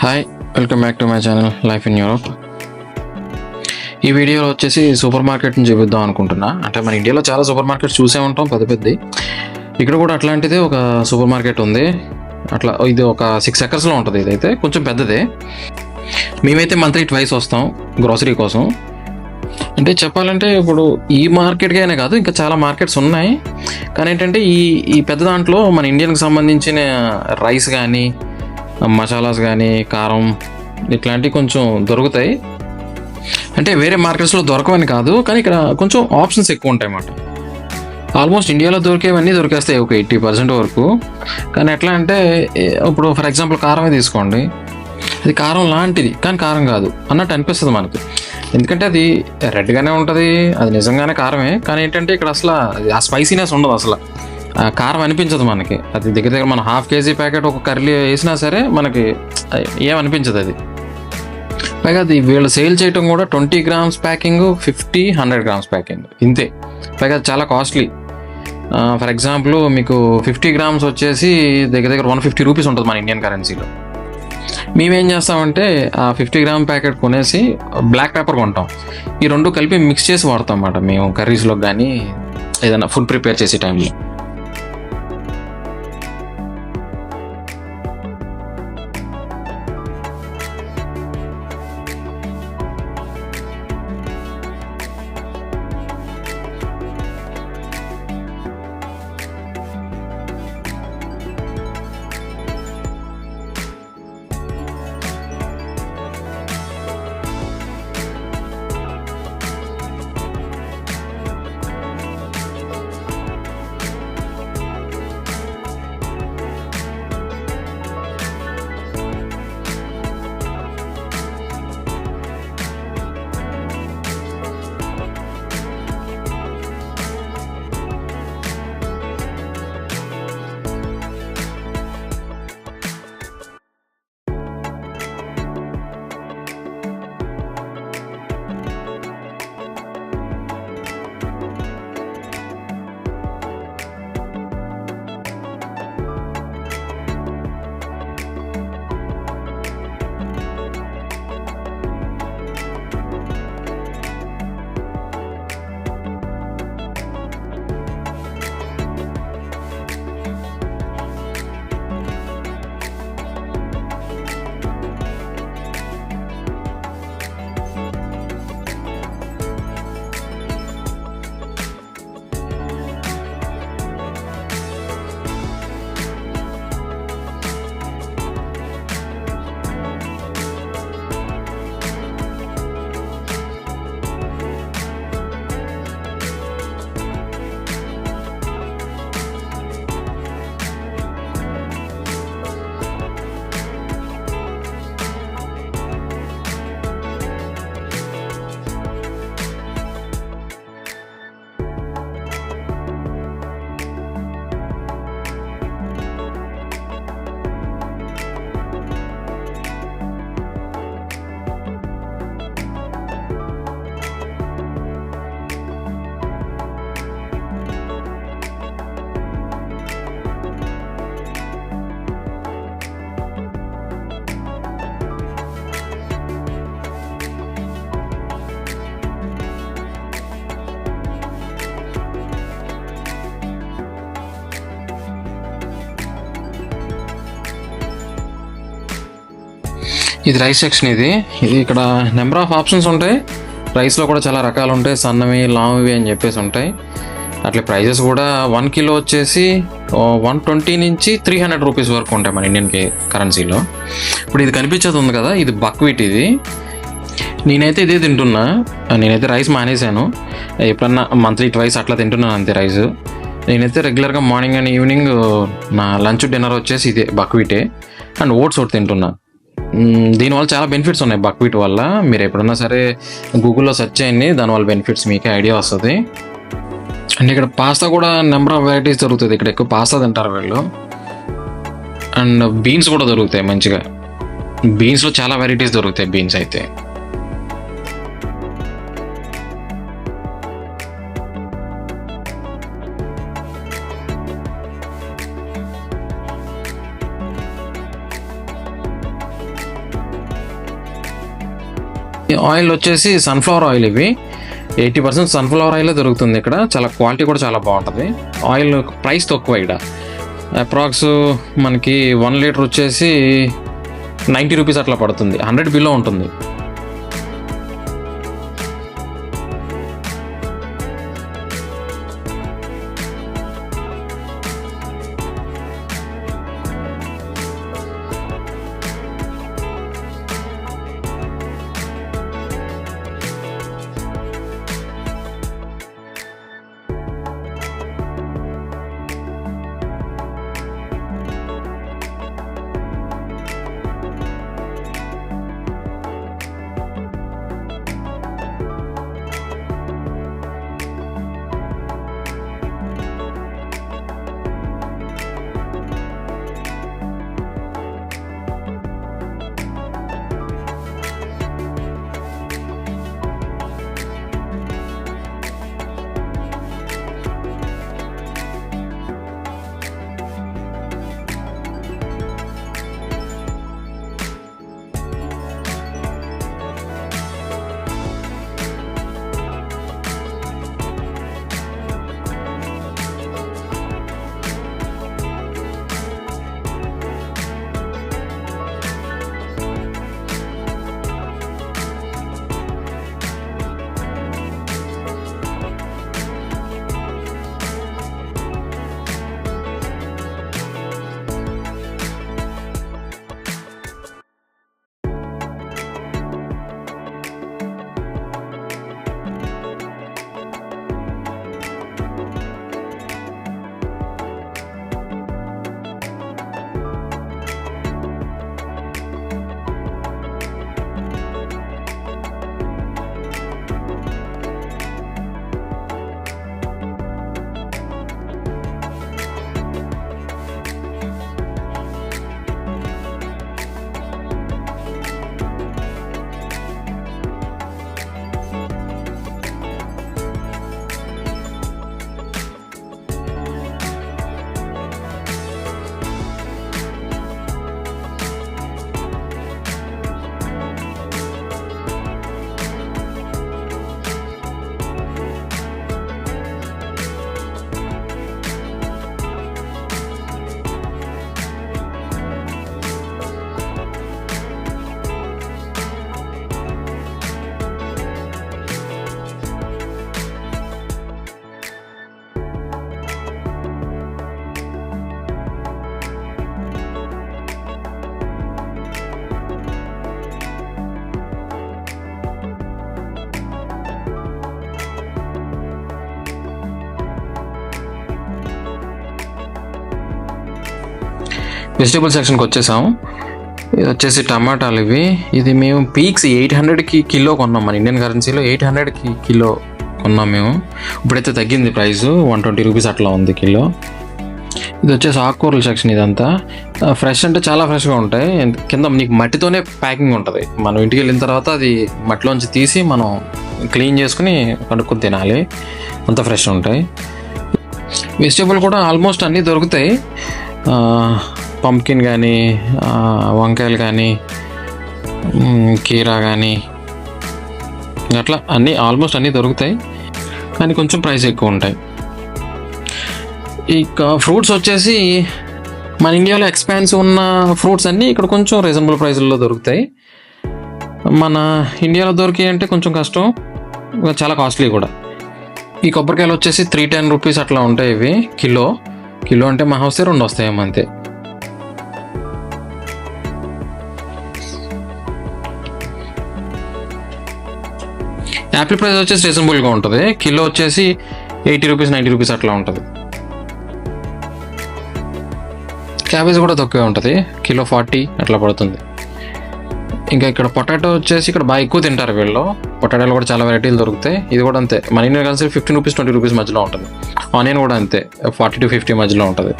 Hi, welcome back to my channel life in Europe. ఈ వీడియోలో వచ్చేసి సూపర్ మార్కెట్ని చూపిద్దాం అనుకుంటున్నా. అంటే మన ఇండియాలో చాలా సూపర్ మార్కెట్స్ చూసే ఉంటాం పెద్ద. ఇక్కడ కూడా అట్లాంటిదే ఒక సూపర్ మార్కెట్ ఉంది. అట్లా ఇది ఒక 6 acres ఉంటుంది. ఇదైతే కొంచెం పెద్దదే. మేమైతే మంత్లీ ట్వైస్ వస్తాం గ్రోసరీ కోసం. అంటే చెప్పాలంటే ఇప్పుడు ఈ మార్కెట్కి అయినా కాదు, ఇంకా చాలా మార్కెట్స్ ఉన్నాయి. కానీ ఏంటంటే ఈ పెద్ద దాంట్లో మన ఇండియన్కి సంబంధించిన రైస్ కానీ, మసాలాస్ కానీ, కారం ఇట్లాంటివి కొంచెం దొరుకుతాయి. అంటే వేరే మార్కెట్స్లో దొరకవని కాదు, కానీ ఇక్కడ కొంచెం ఆప్షన్స్ ఎక్కువ ఉంటాయి అన్నమాట. ఆల్మోస్ట్ ఇండియాలో దొరికేవన్నీ దొరికేస్తాయి ఒక 80% వరకు. కానీ ఎట్లా అంటే ఇప్పుడు ఫర్ ఎగ్జాంపుల్ కారమే తీసుకోండి. అది కారం లాంటిది కానీ కారం కాదు అన్నట్టు అనిపిస్తుంది మనకి. ఎందుకంటే అది రెడ్గానే ఉంటుంది, అది నిజంగానే కారమే. కానీ ఏంటంటే ఇక్కడ అసలు ఆ స్పైసీనెస్ ఉండదు, అసలు కారం అనిపించదు మనకి. అది దగ్గర మన 1/2 kg ప్యాకెట్ ఒక కర్రీ వేసినా సరే మనకి ఏమనిపించదు అది. పైగా అది వీళ్ళు సేల్ చేయటం కూడా 20 grams ప్యాకింగ్, 50, 100 grams ప్యాకింగ్ ఇంతే. పైగా చాలా కాస్ట్లీ. ఫర్ ఎగ్జాంపుల్ మీకు 50 grams వచ్చేసి దగ్గర 150 రూపీస్ ఉంటుంది మన ఇండియన్ కరెన్సీలో. మేమేం చేస్తామంటే ఆ 50 gram ప్యాకెట్ కొనేసి బ్లాక్ పెప్పర్ కొంటాం. ఈ రెండు కలిపి మిక్స్ చేసి వాడతాం అన్నమాట మేము కర్రీస్లో కానీ ఏదైనా ఫుడ్ ప్రిపేర్ చేసే టైంలో. ఇది రైస్ సెక్షన్. ఇది ఇక్కడ నెంబర్ ఆఫ్ ఆప్షన్స్ ఉంటాయి. రైస్లో కూడా చాలా రకాలు ఉంటాయి, సన్నవి, లాంగ్వి అని చెప్పేసి ఉంటాయి. అట్లా ప్రైజెస్ కూడా 1 kilo వచ్చేసి 120 నుంచి 300 రూపీస్ వరకు ఉంటాయి మన ఇండియన్ కరెన్సీలో. ఇప్పుడు ఇది కనిపించేది ఉంది కదా, ఇది బక్వీట్. ఇది నేనైతే ఇదే తింటున్నా. నేనైతే రైస్ మానేశాను. ఎప్పుడన్నా మంత్లీ ట్వైస్ అట్లా తింటున్నాను అంతే రైస్. నేనైతే రెగ్యులర్గా మార్నింగ్ అండ్ ఈవినింగ్ నా లంచ్ డిన్నర్ వచ్చేసి ఇదే బక్వీటే. అండ్ ఓట్స్ ఒకటి తింటున్నా. దీనివల్ల చాలా బెనిఫిట్స్ ఉన్నాయి బక్వీట్ వల్ల. మీరు ఎప్పుడన్నా సరే గూగుల్లో సెర్చ్ చేయండి, దానివల్ల బెనిఫిట్స్ మీకే ఐడియా వస్తుంది. అండ్ ఇక్కడ పాస్తా కూడా నెంబర్ ఆఫ్ వెరైటీస్ దొరుకుతుంది. ఇక్కడ ఎక్కువ పాస్తా తింటారు వీళ్ళు. అండ్ బీన్స్ కూడా దొరుకుతాయి మంచిగా. బీన్స్లో చాలా వెరైటీస్ దొరుకుతాయి బీన్స్ అయితే. ఆయిల్ వచ్చేసి సన్ఫ్లవర్ ఆయిల్. ఇవి 80% సన్ఫ్లవర్ ఆయిల్ దొరుకుతుంది ఇక్కడ. చాలా క్వాలిటీ కూడా చాలా బాగుంటుంది. ఆయిల్ ప్రైస్ తక్కువ ఇక్కడ. అప్రాక్స్ మనకి 1 లీటర్ వచ్చేసి 90 రూపీస్ అట్లా పడుతుంది. 100 బిలో ఉంటుంది. వెజిటేబుల్ సెక్షన్కి వచ్చేసాం. ఇది వచ్చేసి టమాటాలు. ఇది మేము పీక్స్ 800కి కిలో కొన్నాం. మన ఇండియన్ కరెన్సీలో 800కి కిలో కొన్నాం మేము. ఇప్పుడైతే తగ్గింది ప్రైస్, 120 రూపీస్ అట్లా ఉంది కిలో. ఇది వచ్చేసి ఆకుకూరల సెక్షన్. ఇదంతా ఫ్రెష్ అంటే చాలా ఫ్రెష్గా ఉంటాయి. కింద నీకు మట్టితోనే ప్యాకింగ్ ఉంటుంది. మనం ఇంటికి వెళ్ళిన తర్వాత అది మట్టిలోంచి తీసి మనం క్లీన్ చేసుకుని కడుక్కొని తినాలి. అంత ఫ్రెష్ ఉంటాయి. వెజిటేబుల్ కూడా ఆల్మోస్ట్ అన్నీ దొరుకుతాయి. పంప్కిన్ కానీ, వంకాయలు కానీ, కీరా కానీ, అట్లా అన్నీ ఆల్మోస్ట్ అన్నీ దొరుకుతాయి. కానీ కొంచెం ప్రైస్ ఎక్కువ ఉంటాయి. ఇక ఫ్రూట్స్ వచ్చేసి మన ఇండియాలో ఎక్స్పాన్సివ్ ఉన్న ఫ్రూట్స్ అన్నీ ఇక్కడ కొంచెం రీజనబుల్ ప్రైస్లో దొరుకుతాయి. మన ఇండియాలో దొరికాయి అంటే కొంచెం కష్టం, చాలా కాస్ట్లీ కూడా. ఈ కొబ్బరికాయలు వచ్చేసి 310 రూపీస్ అట్లా ఉంటాయి. ఇవి కిలో అంటే మహా వస్తే 2 వస్తాయేమో అంతే. యాపిల్ ప్రైస్ వచ్చేసి రీజనబుల్గా ఉంటుంది. కిలో వచ్చేసి 80 రూపీస్ 90 రూపీస్ అట్లా ఉంటుంది. క్యాబేజ్ కూడా తక్కువే ఉంటుంది, కిలో 40 అట్లా పడుతుంది. ఇంకా ఇక్కడ పొటాటో వచ్చేసి ఇక్కడ బాగా ఎక్కువ తింటారు వీళ్ళు. పొటాటోలు కూడా చాలా వెరైటీలు దొరుకుతాయి. ఇది కూడా అంతే, మన ఇండియన్ కరెన్సీ 15 రూపీస్ 20 రూపీస్ మధ్యలో ఉంటుంది. ఆనియన్ కూడా అంతే, 40 to 50 మధ్యలో ఉంటుంది.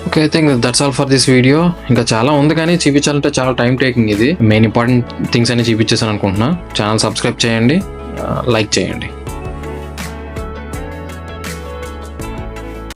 Okay, I think that's all for this video. ఇంకా చాలా ఉంది కానీ చూపించాలంటే చాలా టైం టేకింగ్. ఇది మెయిన్ ఇంపార్టెంట్ థింగ్స్ అన్ని చూపించేసాను అనుకుంటున్నా. ఛానల్ సబ్స్క్రైబ్ చేయండి, లైక్ చేయండి.